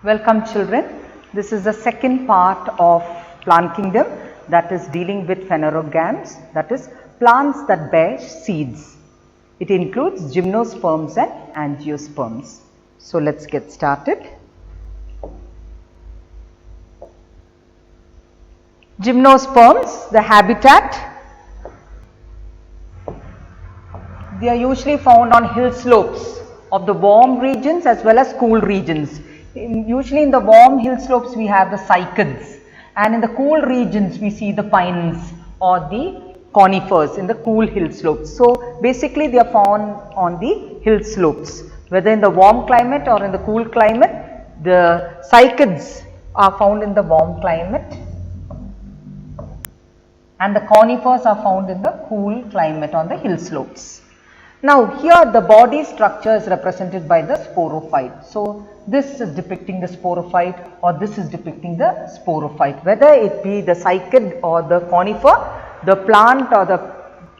Welcome children. This is the second part of plant kingdom, that is dealing with Phenerogams, that is plants that bear seeds. It includes gymnosperms and angiosperms. So let's get started. Gymnosperms, the habitat, they are usually found on hill slopes of the warm regions as well as cool regions. Usually in the warm hill slopes we have the cycads, and in the cool regions we see the pines or the conifers in the cool hill slopes. So basically they are found on the hill slopes, whether in the warm climate or in the cool climate. The cycads are found in the warm climate and the conifers are found in the cool climate on the hill slopes. Now here the body structure is represented by the sporophyte. So this is depicting the sporophyte or this is depicting the sporophyte. Whether it be the cycad or the conifer, the plant or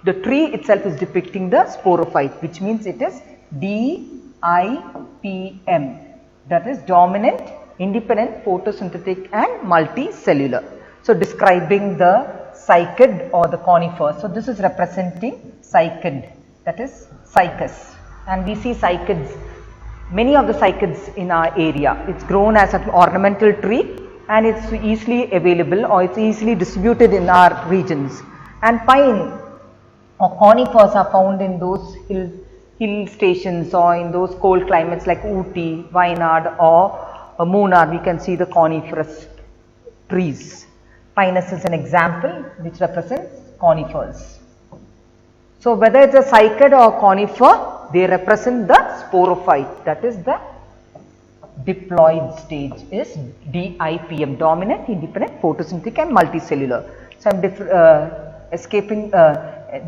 the tree itself is depicting the sporophyte, which means it is DIPM, that is dominant, independent, photosynthetic and multicellular. So describing the cycad or the conifer. So this is representing cycad, that is cycas, and we see cycads, many of the cycads in our area. It's grown as an ornamental tree and it's easily available or it's easily distributed in our regions. And pine or conifers are found in those hill stations or in those cold climates like Ooty, Wayanad or Munnar. We can see the coniferous trees. Pinus is an example which represents conifers. So whether it's a cycad or conifer, they represent the sporophyte, that is the diploid stage is DIPM, dominant, independent, photosynthetic and multicellular. So I am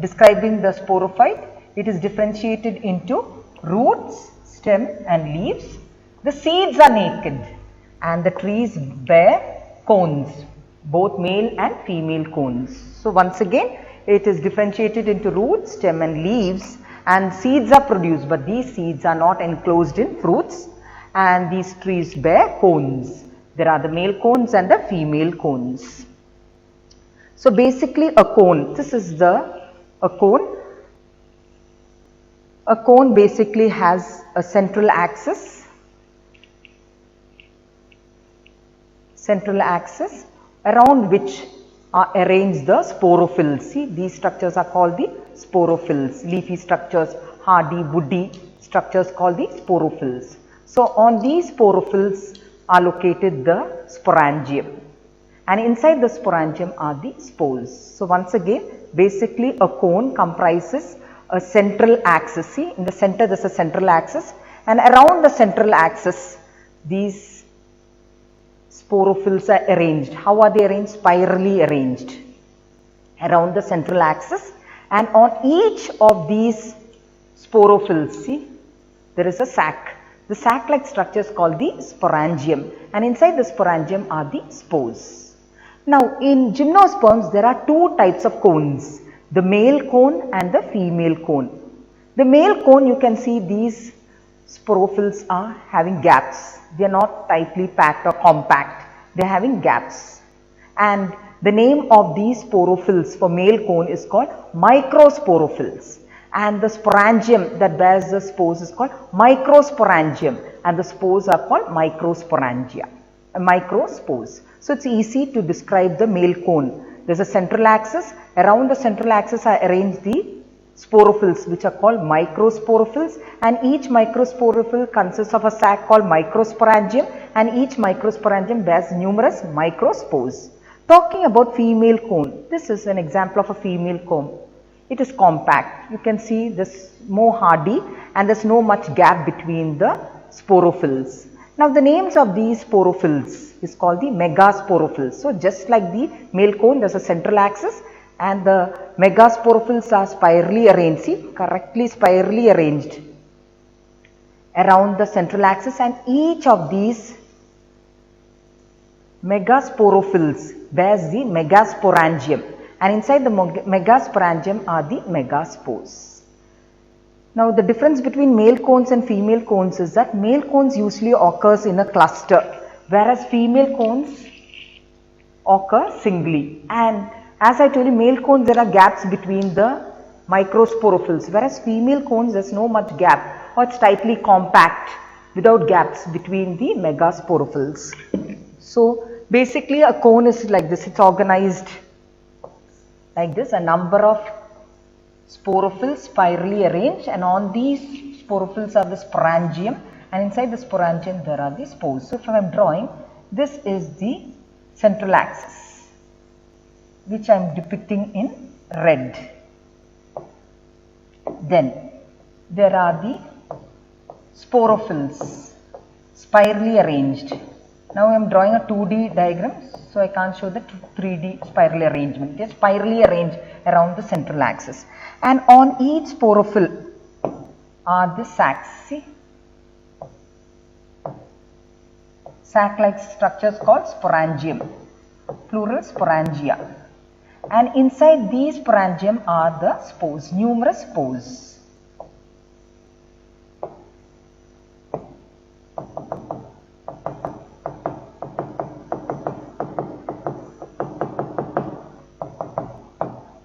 describing the sporophyte. It is differentiated into roots, stem and leaves. The seeds are naked and the trees bear cones, both male and female cones. So once again, it is differentiated into roots, stem and leaves, and seeds are produced, but these seeds are not enclosed in fruits, and these trees bear cones. There are the male cones and the female cones. So basically a cone, this is a cone. A cone basically has a central axis around which are arranged the sporophylls. See, these structures are called the sporophylls. Leafy structures, hardy, woody structures called the sporophylls. So on these sporophylls are located the sporangium, and inside the sporangium are the spores. So once again, basically a cone comprises a central axis. See, in the center there is a central axis, and around the central axis these sporophylls are arranged. How are they arranged? Spirally arranged around the central axis, and on each of these sporophylls, see, there is a sac. The sac-like structure is called the sporangium, and inside the sporangium are the spores. Now in gymnosperms there are two types of cones, the male cone and the female cone. The male cone, you can see these sporophylls are having gaps. They are not tightly packed or compact. They are having gaps. And the name of these sporophylls for male cone is called microsporophylls. And the sporangium that bears the spores is called microsporangium. And the spores are called microsporangia, microspores. So it's easy to describe the male cone. There is a central axis. Around the central axis are arranged the sporophylls, which are called microsporophylls, and each microsporophyll consists of a sac called microsporangium, and each microsporangium bears numerous microspores. Talking about female cone, this is an example of a female cone. It is compact. You can see this more hardy and there is no much gap between the sporophylls. Now the names of these sporophylls is called the megasporophylls. So just like the male cone, there is a central axis, and the megasporophylls are spirally arranged, see, correctly spirally arranged around the central axis, and each of these megasporophylls bears the megasporangium, and inside the megasporangium are the megaspores. Now the difference between male cones and female cones is that male cones usually occurs in a cluster whereas female cones occur singly. And as I told you, male cones, there are gaps between the microsporophylls, whereas female cones, there is no much gap, or it's tightly compact without gaps between the megasporophylls. So basically a cone is like this, it's organized like this, a number of sporophylls spirally arranged, and on these sporophylls are the sporangium, and inside the sporangium there are the spores. So if I am drawing, this is the central axis which I am depicting in red. Then there are the sporophylls spirally arranged. Now I am drawing a 2D diagram, so I can't show the 3D spiral arrangement. They are spirally arranged around the central axis, and on each sporophyll are the sacs. See, sac-like structures called sporangium, plural sporangia, and inside these sporangium are the spores, numerous spores.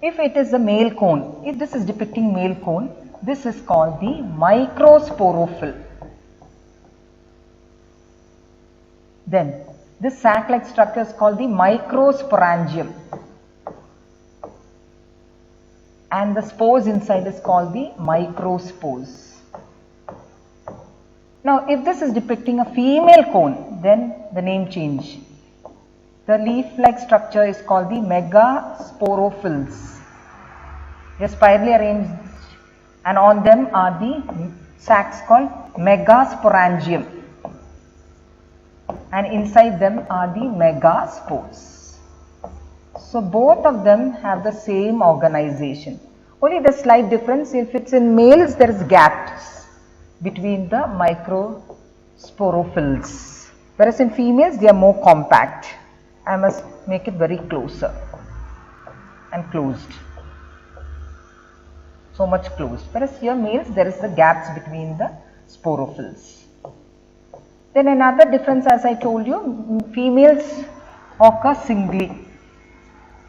If it is a male cone, if this is depicting male cone, this is called the microsporophyll. Then this sac-like structure is called the microsporangium, and the spores inside is called the microspores. Now if this is depicting a female cone, then the name change. The leaf-like structure is called the megasporophylls. They are spirally arranged, and on them are the sacs called megasporangium, and inside them are the megaspores. So both of them have the same organization. Only the slight difference, if it's in males, there is gaps between the microsporophylls, whereas in females they are more compact. I must make it very closer and closed. So much closed, whereas here males there is the gaps between the sporophylls. Then another difference, as I told you, females occur singly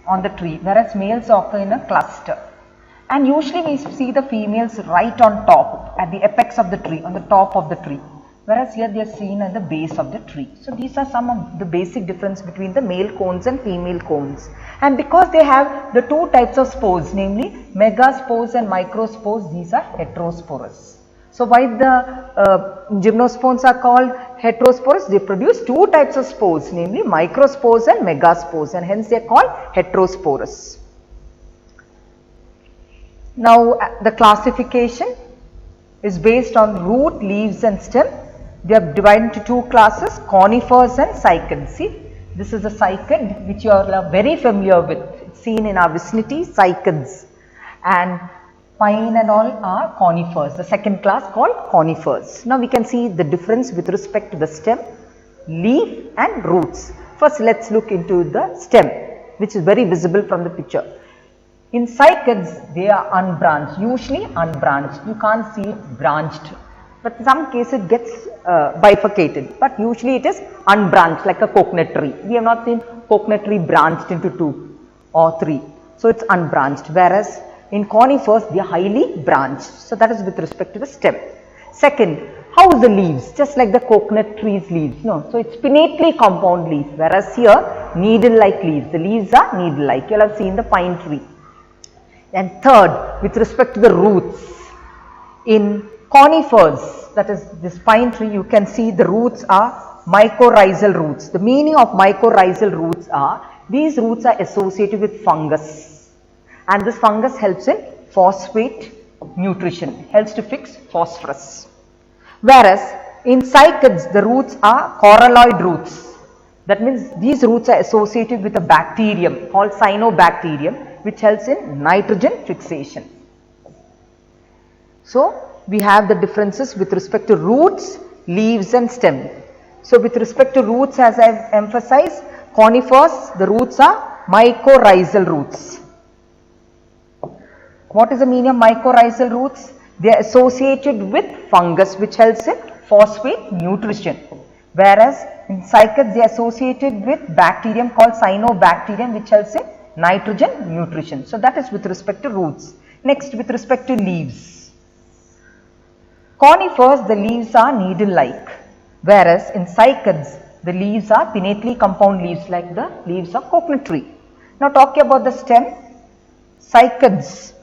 on the tree, whereas males occur in a cluster. And usually we see the females right on top, at the apex of the tree, on the top of the tree, whereas here they are seen at the base of the tree. So these are some of the basic difference between the male cones and female cones. And because they have the two types of spores, namely megaspores and microspores, these are heterosporous. So why the gymnosperms are called heterosporous? They produce two types of spores, namely microspores and megaspores, and hence they are called heterosporous. Now the classification is based on root, leaves and stem. They are divided into two classes, conifers and cycads. See, this is a cycad which you are very familiar with. It's seen in our vicinity, cycads, and pine and all are conifers, the second class called conifers. Now we can see the difference with respect to the stem, leaf and roots. First let's look into the stem, which is very visible from the picture. In cycads, they are unbranched, usually unbranched. You can't see it branched, but in some cases it gets bifurcated, but usually it is unbranched like a coconut tree. We have not seen coconut tree branched into 2 or 3. So it's unbranched, whereas in conifers they are highly branched. So that is with respect to the stem. Second, how is the leaves? Just like the coconut tree's leaves. No, so it's pinnately compound leaf, whereas here needle-like leaves. The leaves are needle-like. You will have seen the pine tree. And third, with respect to the roots, in conifers, that is this pine tree, you can see the roots are mycorrhizal roots. The meaning of mycorrhizal roots are, these roots are associated with fungus, and this fungus helps in phosphate nutrition, helps to fix phosphorus. Whereas in cycads, the roots are coralloid roots. That means these roots are associated with a bacterium called cyanobacterium, which helps in nitrogen fixation. So we have the differences with respect to roots, leaves and stem. So with respect to roots, as I have emphasized, conifers, the roots are mycorrhizal roots. What is the meaning of mycorrhizal roots? They are associated with fungus, which helps in phosphate nutrition. Whereas in cycads they are associated with bacterium called cyanobacterium, which helps in nitrogen nutrition. So that is with respect to roots. Next, with respect to leaves. Conifers, the leaves are needle-like, whereas in cycads the leaves are pinnately compound leaves like the leaves of coconut tree. Now talking about the stem, cycads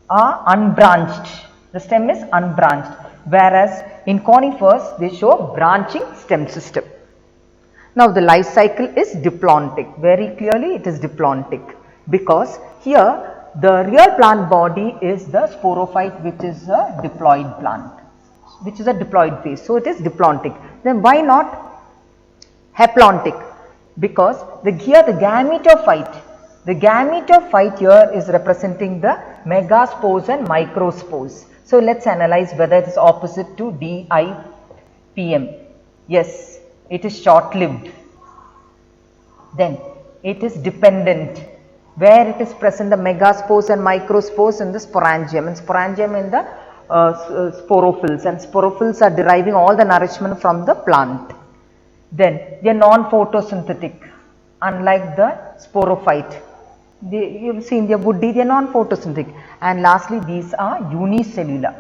are unbranched. The stem is unbranched, whereas in conifers they show branching stem system. Now the life cycle is diplontic. Very clearly it is diplontic, because here the real plant body is the sporophyte, which is a diploid plant, which is a diploid phase. So it is diplontic. Then why not haplontic? Because here the gametophyte here is representing the megaspores and microspores. So let us analyze whether it is opposite to DIPM. Yes, it is short lived. Then it is dependent, where it is present the megaspores and microspores in the sporangium, and sporangium in the sporophylls, and sporophylls are deriving all the nourishment from the plant. Then they are non-photosynthetic, unlike the sporophyte. You will see in their woody they are non-photosynthetic. And lastly, these are unicellular.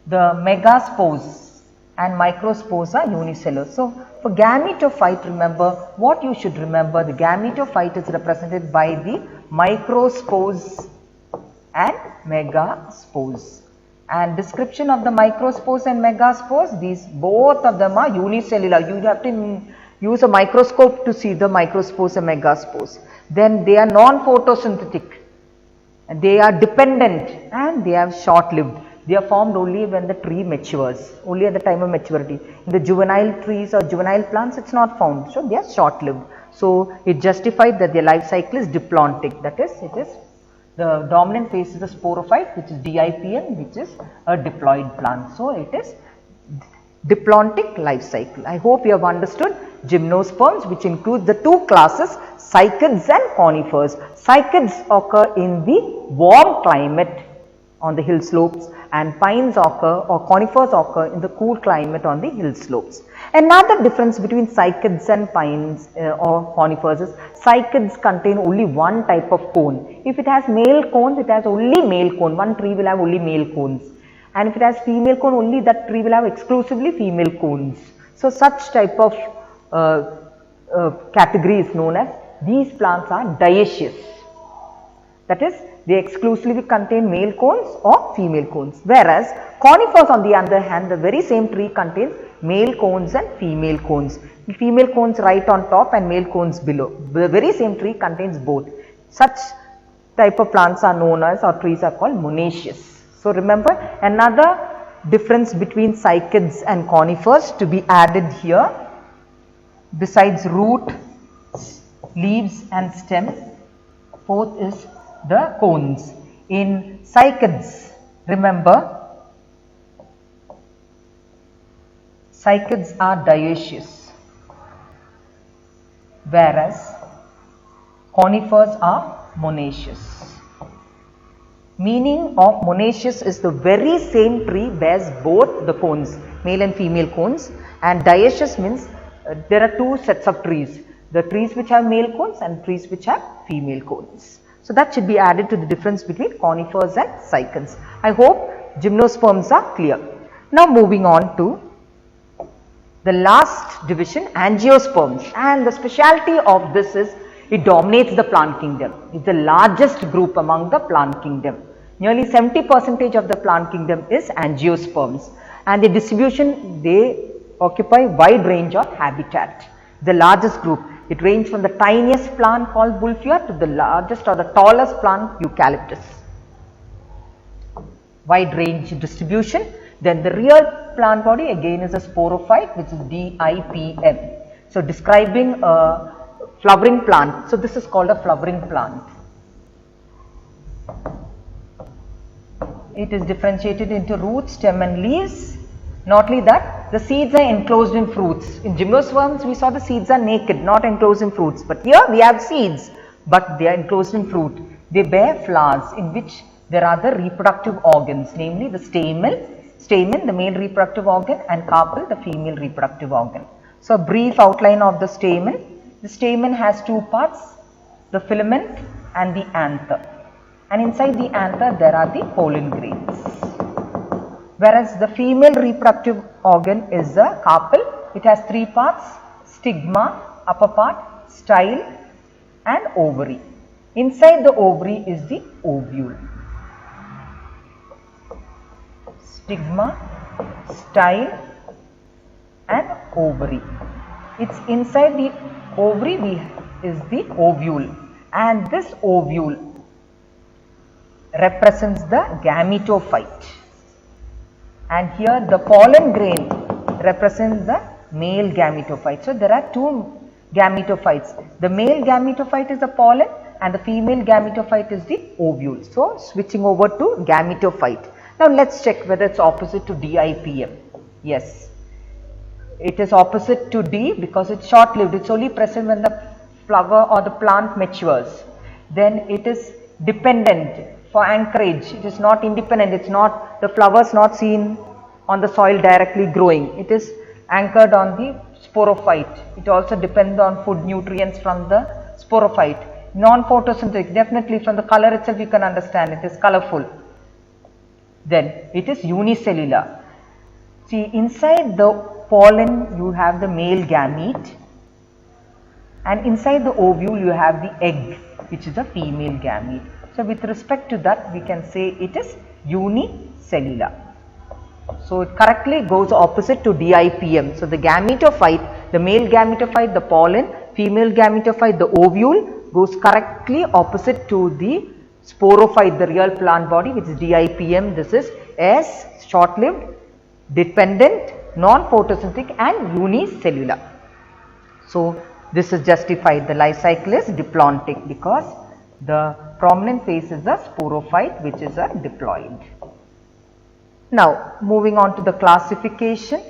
The megaspores and microspores are unicellular. So for gametophyte, remember what you should remember: the gametophyte is represented by the microspores and megaspores. And description of the microspores and megaspores, these both of them are unicellular. You have to use a microscope to see the microspores and megaspores. Then they are non-photosynthetic, and they are dependent, and they are short-lived. They are formed only when the tree matures, only at the time of maturity. In the juvenile trees or juvenile plants, it is not found. So they are short-lived. So it justified that their life cycle is diplontic. That is, it is the dominant phase is the sporophyte, which is DIPM, which is a diploid plant. So it is diplontic life cycle. I hope you have understood gymnosperms, which includes the two classes, cycads and conifers. Cycads occur in the warm climate on the hill slopes, and pines occur, or conifers occur, in the cool climate on the hill slopes. Another difference between cycads and pines or conifers is cycads contain only one type of cone. If it has male cones, it has only male cone. One tree will have only male cones. And if it has female cone, only that tree will have exclusively female cones. So such type of category is known as, these plants are dioecious. That is, they exclusively contain male cones or female cones. Whereas conifers, on the other hand, the very same tree contains male cones and female cones. Female cones right on top and male cones below. The very same tree contains both. Such type of plants are known as, or trees are called, monoecious. So remember, another difference between cycads and conifers to be added here, besides root, leaves and stem, fourth is the cones. In cycads, remember, cycads are dioecious, whereas conifers are monoecious. Meaning of monoecious is the very same tree bears both the cones, male and female cones, and dioecious means there are two sets of trees, the trees which have male cones and trees which have female cones. So that should be added to the difference between conifers and cycads. I hope gymnosperms are clear. Now moving on to the last division, angiosperms, and the specialty of this is it dominates the plant kingdom. It is the largest group among the plant kingdom. Nearly 70% of the plant kingdom is angiosperms, and the distribution, they occupy wide range of habitat. The largest group, it ranges from the tiniest plant called Bulfia to the largest or the tallest plant, Eucalyptus. Wide range distribution. Then the real plant body again is a sporophyte, which is DIPM. So describing a flowering plant. So this is called a flowering plant. It is differentiated into root, stem and leaves. Not only that, the seeds are enclosed in fruits. In gymnosperms, we saw the seeds are naked, not enclosed in fruits. But here we have seeds, but they are enclosed in fruit. They bear flowers in which there are the reproductive organs, namely the stamen, the male reproductive organ, and carpel, the female reproductive organ. So, a brief outline of the stamen. The stamen has two parts, the filament and the anther. And inside the anther there are the pollen grains. Whereas the female reproductive organ is the carpel. It has three parts, stigma, upper part, style and ovary. Inside the ovary is the ovule. Stigma, style and ovary. It's inside the ovary is the ovule, and this ovule represents the gametophyte, and here the pollen grain represents the male gametophyte. So, there are two gametophytes. The male gametophyte is the pollen and the female gametophyte is the ovule. So, switching over to gametophyte. Now, let us check whether it is opposite to DIPM. Yes, it is opposite to D because it is short lived. It is only present when the flower or the plant matures. Then it is dependent for anchorage. It is not independent. It is not, the flower is not seen on the soil directly growing. It is anchored on the sporophyte. It also depends on food nutrients from the sporophyte. Non-photosynthetic, definitely from the color itself you can understand it is colorful. Then it is unicellular. See, inside the pollen you have the male gamete, and inside the ovule you have the egg, which is a female gamete. So, with respect to that we can say it is unicellular. So, it correctly goes opposite to DIPM. So, the gametophyte, the male gametophyte, the pollen, female gametophyte, the ovule goes correctly opposite to the sporophyte, the real plant body, which is DIPM. This is S, short lived, dependent, non-photosynthetic and unicellular. So, this is justified. The life cycle is diplontic because the prominent phase is the sporophyte, which is a diploid. Now, moving on to the classification.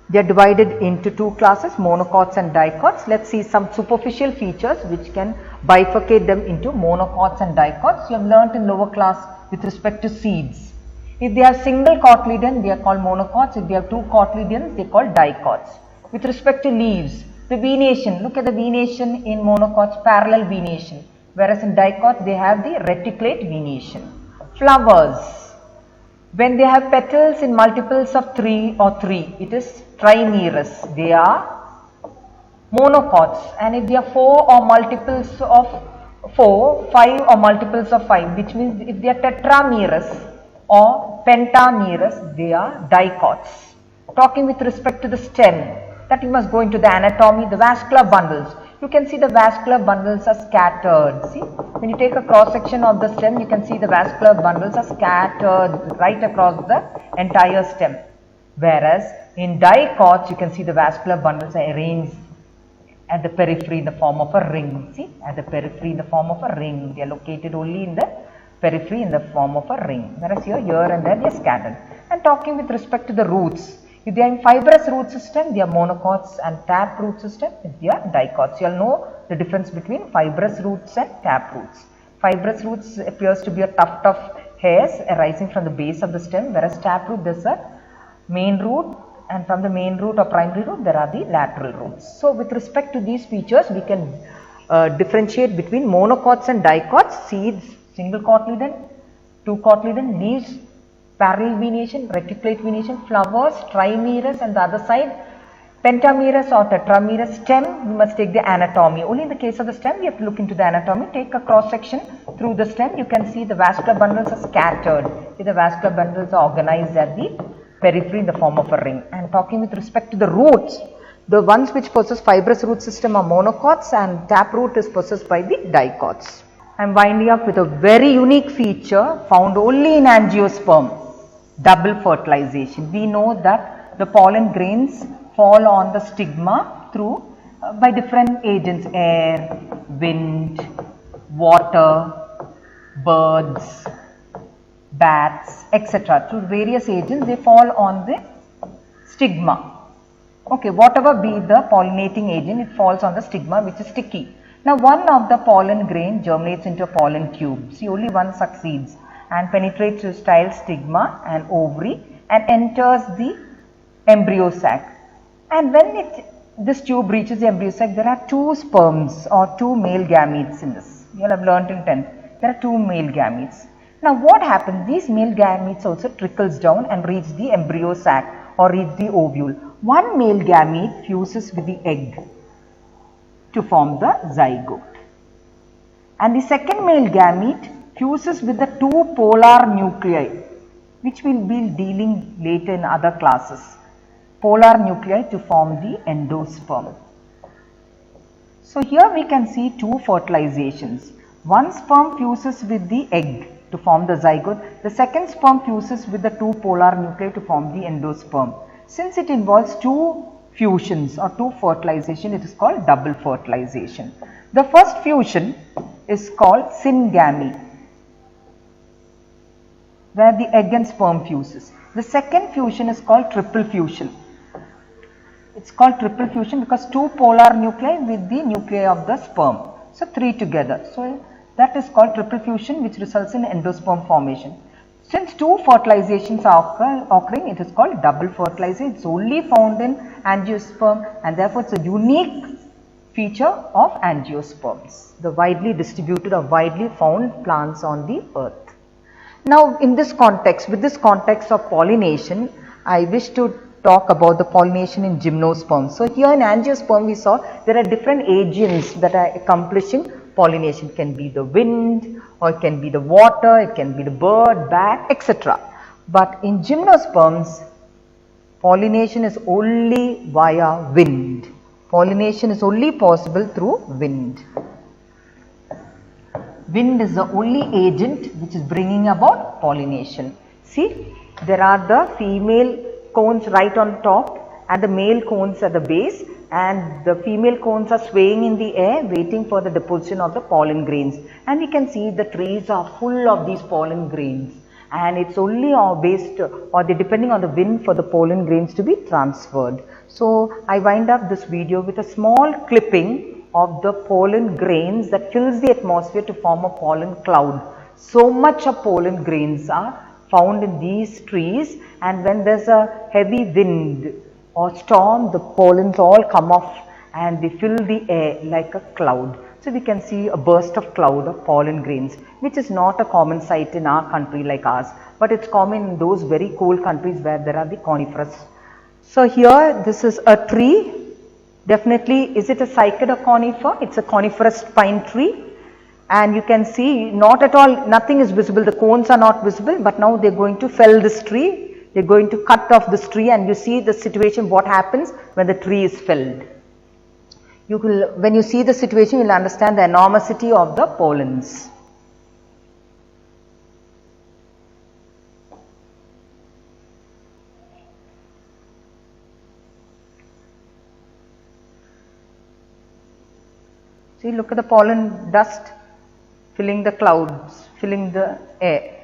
They are divided into two classes, monocots and dicots. Let us see some superficial features which can bifurcate them into monocots and dicots. You have learnt in lower class with respect to seeds. If they have single cotyledon, they are called monocots. If they have two cotyledons, they are called dicots. With respect to leaves, the venation, look at the venation in monocots, parallel venation, whereas in dicots they have the reticulate venation. Flowers, when they have petals in multiples of 3 or 3, it is trimerous, they are monocots, and if they are 4 or multiples of 4, 5 or multiples of 5, which means if they are tetramerous or pentamerous, they are dicots. Talking with respect to the stem, that you must go into the anatomy, the vascular bundles. You can see the vascular bundles are scattered. See, when you take a cross section of the stem, you can see the vascular bundles are scattered right across the entire stem. Whereas in dicots, you can see the vascular bundles are arranged at the periphery in the form of a ring. See, at the periphery in the form of a ring. They are located only in the periphery in the form of a ring. Whereas here and there they are scattered. And talking with respect to the roots, if they are in fibrous root system, they are monocots, and tap root system, they are dicots. You all know the difference between fibrous roots and tap roots. Fibrous roots appears to be a tuft of hairs arising from the base of the stem, whereas tap root there is a main root, and from the main root or primary root there are the lateral roots. So, with respect to these features, we can differentiate between monocots and dicots. Seeds, single cotyledon, two cotyledon, leaves, parallel venation, reticulate venation, flowers, trimerous, and the other side pentamerous or tetramerous. Stem, we must take the anatomy. Only in the case of the stem, we have to look into the anatomy. Take a cross section through the stem, you can see the vascular bundles are scattered. The vascular bundles are organized at the periphery in the form of a ring. And talking with respect to the roots, the ones which possess fibrous root system are monocots, and tap root is possessed by the dicots. I am winding up with a very unique feature found only in angiosperm, double fertilization. We know that the pollen grains fall on the stigma through by different agents, air, wind, water, birds, bats, etc. Through various agents they fall on the stigma. Okay, whatever be the pollinating agent, it falls on the stigma, which is sticky. Now, one of the pollen grain germinates into a pollen tube. See, only one succeeds and penetrates through style stigma and ovary and enters the embryo sac. And when this tube reaches the embryo sac, there are 2 sperms or 2 male gametes in this. You will have learnt in 10th. There are 2 male gametes. Now what happens? These male gametes also trickles down and reach the embryo sac or reach the ovule. One male gamete fuses with the egg to form the zygote. And the second male gamete fuses with the 2 polar nuclei, which we will be dealing later in other classes. Polar nuclei to form the endosperm. So here we can see 2 fertilizations. One sperm fuses with the egg to form the zygote. The second sperm fuses with the 2 polar nuclei to form the endosperm. Since it involves 2 fusions or 2 fertilization, it is called double fertilization. The first fusion is called syngamy, where the egg and sperm fuses. The second fusion is called triple fusion. It's called triple fusion because 2 polar nuclei with the nuclei of the sperm. So 3 together. So that is called triple fusion, which results in endosperm formation. Since 2 fertilizations are occurring, it is called double fertilization. It's only found in angiosperm, and therefore it's a unique feature of angiosperms, the widely distributed or widely found plants on the earth. Now in this context, with this context of pollination, I wish to talk about the pollination in gymnosperms. So here in angiosperm we saw there are different agents that are accomplishing pollination. It can be the wind, or it can be the water, it can be the bird, bat, etc. But in gymnosperms, pollination is only via wind. Pollination is only possible through wind. Wind is the only agent which is bringing about pollination. See, there are the female cones right on top and the male cones at the base, and the female cones are swaying in the air waiting for the deposition of the pollen grains. And we can see the trees are full of these pollen grains, and it's only based or depending on the wind for the pollen grains to be transferred. So I wind up this video with a small clipping of the pollen grains that fills the atmosphere to form a pollen cloud. So much of pollen grains are found in these trees, and when there's a heavy wind or storm, the pollens all come off and they fill the air like a cloud. So we can see a burst of cloud of pollen grains, which is not a common sight in our country like ours, but it's common in those very cold countries where there are the coniferous. So here this is a tree. Definitely, is it a cycad or conifer? It's a coniferous pine tree. And you can see not at all, nothing is visible, the cones are not visible, but now they are going to fell this tree. They are going to cut off this tree, and you see the situation, what happens when the tree is felled. You will, when you see the situation, you will understand the enormity of the pollens. See, look at the pollen dust filling the clouds, filling the air.